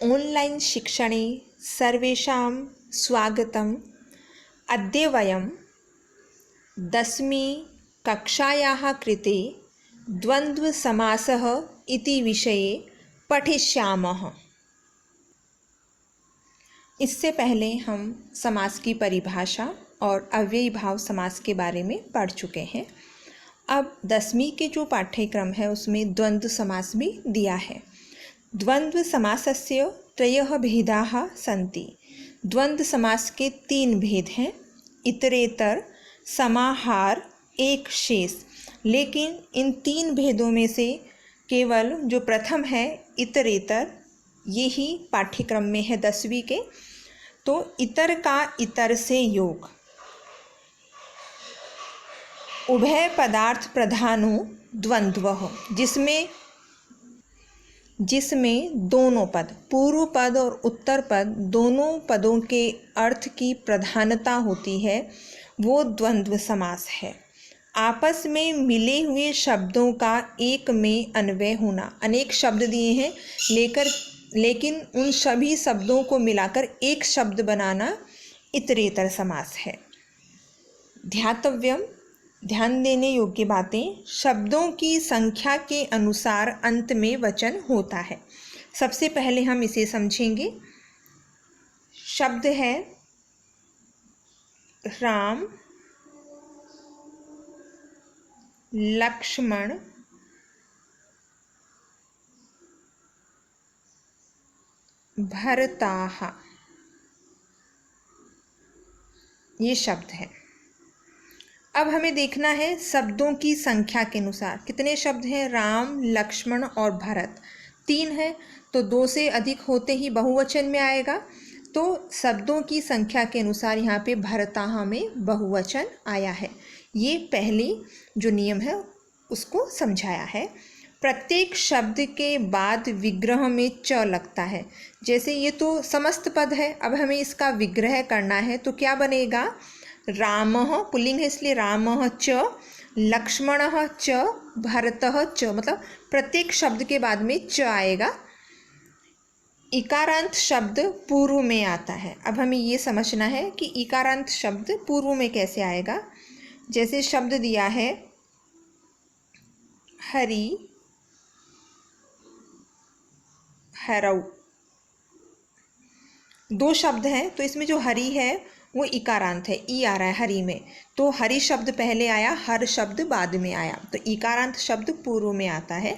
Online शिक्षणे सर्वेषां स्वागतम्। अद्य वयं 10वी कक्षायाः कृते द्वन्द्वसमासः इति विषये पठिष्यामः। इससे पहले हम समास की परिभाषा और अव्ययी भाव समास के बारे में पढ़ चुके हैं। अब 10वीं के जो पाठ्यक्रम है उसमें द्वंद्व समास भी दिया है। द्वंद्व समासस्य त्रयः भेदाः सन्ति। द्वंद्व समास के 3 भेद हैं, इतरेतर, समाहार, एक शेष। लेकिन इन 3 भेदों में से केवल जो प्रथम है इतरेतर, ये ही पाठ्यक्रम में है 10वीं के। तो इतर का इतर से योग, उभय पदार्थ प्रधानो द्वंद्वः, जिसमें दोनों पद, पूर्व पद और उत्तर पद, दोनों पदों के अर्थ की प्रधानता होती है, वो द्वंद्व समास है। आपस में मिले हुए शब्दों का एक में अन्वय होना। अनेक शब्द दिए हैं लेकिन उन सभी शब्दों को मिलाकर एक शब्द बनाना इतरेतर समास है। ध्यातव्यम, ध्यान देने योग्य बातें, शब्दों की संख्या के अनुसार अंत में वचन होता है। सबसे पहले हम इसे समझेंगे। शब्द है राम, लक्ष्मण, भरताः, ये शब्द है। अब हमें देखना है शब्दों की संख्या के अनुसार कितने शब्द हैं। राम, लक्ष्मण और भरत 3 हैं, तो 2 से अधिक होते ही बहुवचन में आएगा। तो शब्दों की संख्या के अनुसार यहाँ पे भरताः में बहुवचन आया है। ये पहले जो नियम है उसको समझाया है। प्रत्येक शब्द के बाद विग्रह में च लगता है। जैसे ये तो समस्त पद है, अब हमें इसका विग्रह करना है तो क्या बनेगा। रामः पुल्लिंग है इसलिए रामः च, लक्ष्मणः च, भरतः च, मतलब प्रत्येक शब्द के बाद में च आएगा। इकारांत शब्द पूर्व में आता है। अब हमें ये समझना है कि इकारांत शब्द पूर्व में कैसे आएगा। जैसे शब्द दिया है हरि, हरौ, 2 शब्द हैं, तो इसमें जो हरि है वो इकारांत है, ई आ रहा है हरि में, तो हरि शब्द पहले आया, हर शब्द बाद में आया, तो इकारांत शब्द पूर्व में आता है।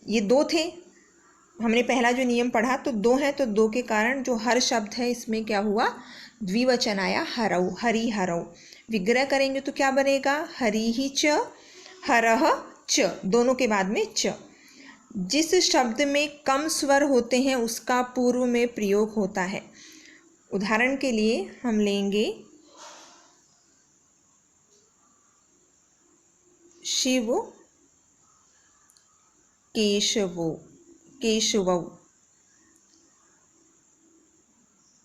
ये 2 थे, हमने पहला जो नियम पढ़ा तो 2 है, तो 2 के कारण जो हर शब्द है इसमें क्या हुआ, द्विवचन आया, हरौ, हरि हरौ। विग्रह करेंगे तो क्या बनेगा, हरि ही च, हरः च, दोनों के बाद में च। जिस शब्द में कम स्वर होते हैं उसका पूर्व में प्रयोग होता है। उदाहरण के लिए हम लेंगे शिव, केशवो, केशवौ।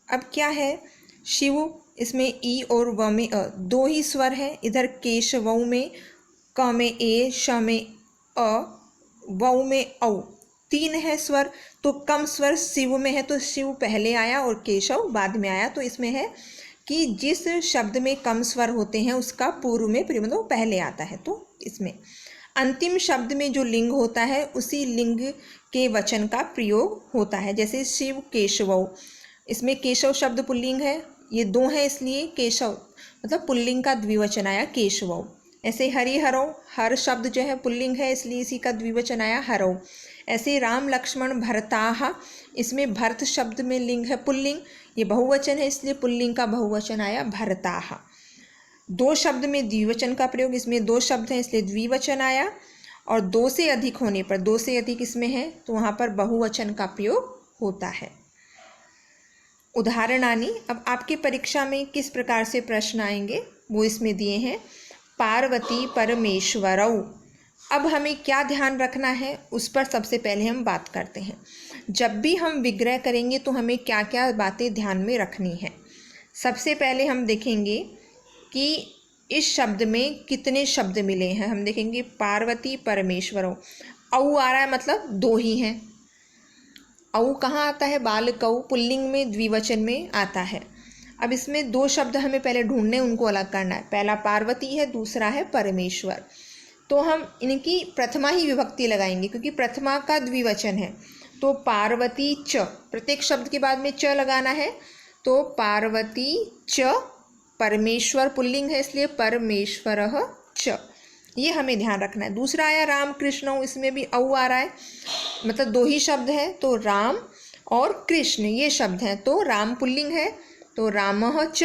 अब क्या है, शिव इसमें ई और व में अ, 2 ही स्वर है। इधर केशवौ में क में ए, श में अ, वौ में औ, 3 है स्वर। तो कम स्वर शिव में है तो शिव पहले आया और केशव बाद में आया। तो इसमें है कि जिस शब्द में कम स्वर होते हैं उसका पूर्व में मतलब पहले आता है। तो इसमें अंतिम शब्द में जो लिंग होता है उसी लिंग के वचन का प्रयोग होता है। जैसे शिव केशवौ, इसमें केशव शब्द पुल्लिंग है, ये 2 है इसलिए केशव मतलब पुल्लिंग का द्विवचन आया केशवौ। ऐसे हरि हरौ, हर शब्द जो है पुल्लिंग है इसलिए इसी का द्विवचन आया हरौ। ऐसे राम, लक्ष्मण, भरताः, इसमें भरत शब्द में लिंग है पुल्लिंग, ये बहुवचन है इसलिए पुल्लिंग का बहुवचन आया भरताः। 2 शब्द में द्विवचन का प्रयोग, इसमें 2 शब्द हैं इसलिए द्विवचन आया। और 2 से अधिक होने पर, 2 से अधिक इसमें है तो वहाँ पर बहुवचन का प्रयोग होता है। उदाहरणानि, अब आपकी परीक्षा में किस प्रकार से प्रश्न आएंगे वो इसमें दिए हैं। पार्वती परमेश्वरौ। अब हमें क्या ध्यान रखना है उस पर सबसे पहले हम बात करते हैं। जब भी हम विग्रह करेंगे तो हमें क्या क्या बातें ध्यान में रखनी है। सबसे पहले हम देखेंगे कि इस शब्द में कितने शब्द मिले हैं। हम देखेंगे पार्वती परमेश्वरों, औ आ रहा है मतलब 2 ही हैं। औ कहाँ आता है, बालकौ पुल्लिंग में द्विवचन में आता है। अब इसमें दो शब्द हमें पहले ढूंढने, उनको अलग करना है। पहला पार्वती है, दूसरा है परमेश्वर। तो हम इनकी प्रथमा ही विभक्ति लगाएंगे क्योंकि प्रथमा का द्विवचन है। तो पार्वती च, प्रत्येक शब्द के बाद में च लगाना है। तो पार्वती च, परमेश्वर पुल्लिंग है इसलिए परमेश्वरः च, ये हमें ध्यान रखना है। दूसरा आया राम कृष्ण, इसमें भी औ आ रहा है, मतलब दो ही शब्द है। तो राम और कृष्ण ये शब्द हैं, तो राम पुल्लिंग है तो रामः च,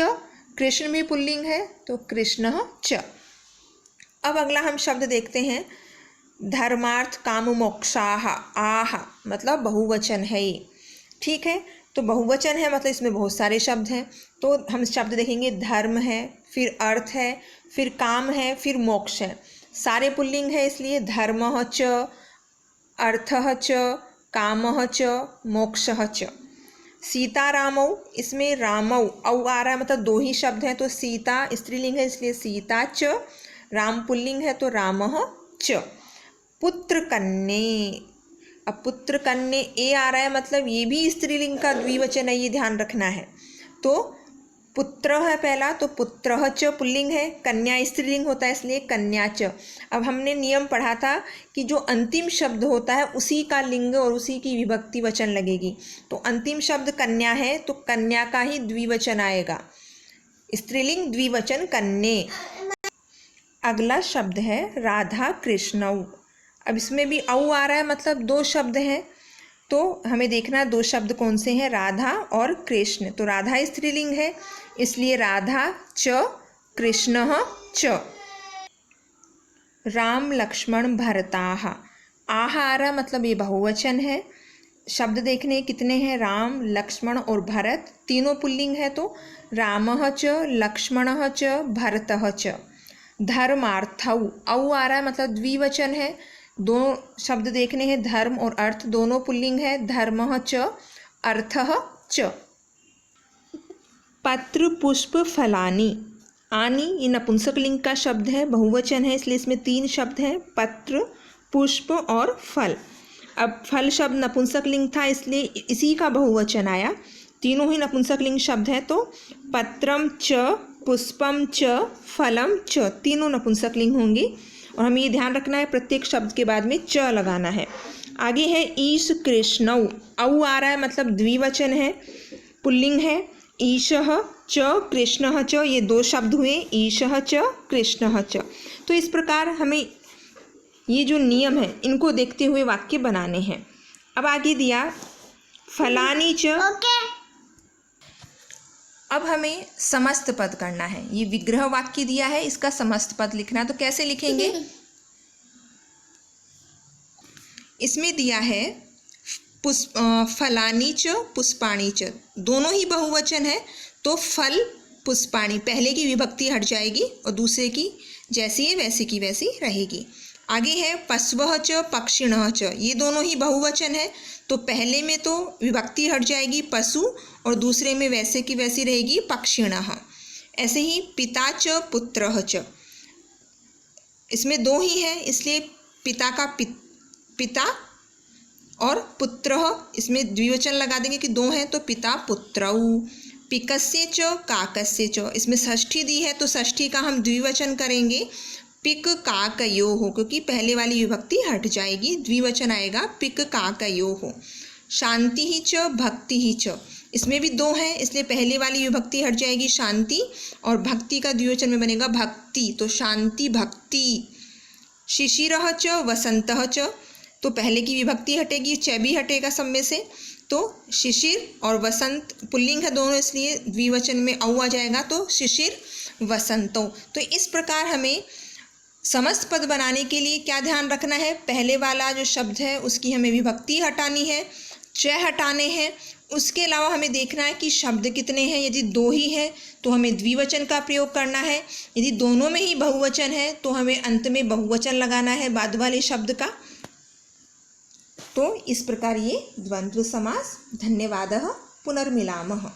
कृष्ण भी पुल्लिंग है तो कृष्णः च। अब अगला हम शब्द देखते हैं, धर्मार्थ काम मोक्षाः, आह मतलब बहुवचन है ये, ठीक है। तो बहुवचन है मतलब इसमें बहुत सारे शब्द हैं। तो हम शब्द देखेंगे, धर्म है, फिर अर्थ है, फिर काम है, फिर मोक्ष है। सारे पुल्लिंग है इसलिए धर्मः च, अर्थः च, कामः च, मोक्षः च। सीतारामौ, इसमें रामौ औ आ रहा है मतलब दो ही शब्द हैं। तो सीता स्त्रीलिंग है इसलिए सीता च, राम पुल्लिंग है तो रामः च। पुत्र कन्ये, अब पुत्र कन्ये ए आ रहा है मतलब ये भी स्त्रीलिंग का द्विवचन है, ये ध्यान रखना है। तो पुत्र है पहला तो पुत्रः च पुल्लिंग है, कन्या स्त्रीलिंग होता है इसलिए कन्या च। अब हमने नियम पढ़ा था कि जो अंतिम शब्द होता है उसी का लिंग और उसी की विभक्ति वचन लगेगी। तो अंतिम शब्द कन्या है तो कन्या का ही द्विवचन आएगा, स्त्रीलिंग द्विवचन कन्ये। अगला शब्द है राधा कृष्णौ। अब इसमें भी औ आ रहा है मतलब दो शब्द हैं, तो हमें देखना है दो शब्द कौन से हैं, राधा और कृष्ण। तो राधा स्त्रीलिंग है इसलिए राधा च, कृष्णः च। राम लक्ष्मण भरताः, आह आ रहा मतलब ये बहुवचन है। शब्द देखने कितने हैं, राम लक्ष्मण और भरत, तीनों पुल्लिंग है तो रामः च, लक्ष्मणः च, भरतः च। धर्मार्थौ औ आ रहा है मतलब द्विवचन है। दो शब्द देखने हैं, धर्म और अर्थ, दोनों पुल्लिंग है, धर्मः च, अर्थः च। पत्र पुष्प फलानि, आनि ये नपुंसकलिंग का शब्द है, बहुवचन है इसलिए इसमें तीन शब्द हैं, पत्र पुष्प और फल। अब फल शब्द नपुंसकलिंग था इसलिए इसी का बहुवचन आया, तीनों ही नपुंसकलिंग शब्द हैं। तो पत्रम च, पुष्पम च, फलम च, तीनों नपुंसकलिंग होंगी। और हमें ये ध्यान रखना है प्रत्येक शब्द के बाद में च लगाना है। आगे है ईश कृष्णौ, औ आ रहा है मतलब द्विवचन है, पुल्लिंग है। ईशः च, कृष्णः च, ये दो शब्द हुए, ईशः च, कृष्णः च। तो इस प्रकार हमें ये जो नियम है इनको देखते हुए वाक्य बनाने हैं। अब आगे दिया फलानी च, अब हमें समस्त पद करना है। ये विग्रह वाक्य दिया है, इसका समस्त पद लिखना है। तो कैसे लिखेंगे, इसमें दिया है फलानी च, पुष्पाणी च, दोनों ही बहुवचन है। तो फल पुष्पाणी, पहले की विभक्ति हट जाएगी और दूसरे की जैसी है वैसी की वैसी रहेगी। आगे है पशवः च, पक्षिणः च, ये दोनों ही बहुवचन है। तो पहले में तो विभक्ति हट जाएगी पशु और दूसरे में वैसे की वैसी रहेगी पक्षिणः। ऐसे ही पिता च, पुत्रः च, इसमें दो ही है इसलिए पिता का पिता और पुत्रः, इसमें द्विवचन लगा देंगे कि दो हैं तो पिता पुत्रौ। पिकस्य च, काकस्य च, इसमें षष्ठी दी है तो षष्ठी का हम द्विवचन करेंगे पिक काकयोः, क्योंकि पहले वाली विभक्ति हट जाएगी, द्विवचन आएगा पिक काकयोः। शांति ही च, भक्ति ही च, इसमें भी दो हैं इसलिए पहले वाली विभक्ति हट जाएगी शांति और भक्ति का द्विवचन में बनेगा भक्ति, तो शांति भक्ति। शिशिरः च, वसंतः च, तो पहले की विभक्ति हटेगी, च भी हटेगा सब में से, तो शिशिर और वसंत पुल्लिंग है दोनों इसलिए द्विवचन में औ आ जाएगा, तो शिशिर वसंतों। तो इस प्रकार हमें समस्त पद बनाने के लिए क्या ध्यान रखना है, पहले वाला जो शब्द है उसकी हमें विभक्ति हटानी है, च हटाने हैं। उसके अलावा हमें देखना है कि शब्द कितने हैं, यदि दो ही है तो हमें द्विवचन का प्रयोग करना है, यदि दोनों में ही बहुवचन है तो हमें अंत में बहुवचन लगाना है बाद वाले शब्द का। तो इस प्रकार ये द्वंद्व समास। धन्यवादः, पुनर्मिलामः।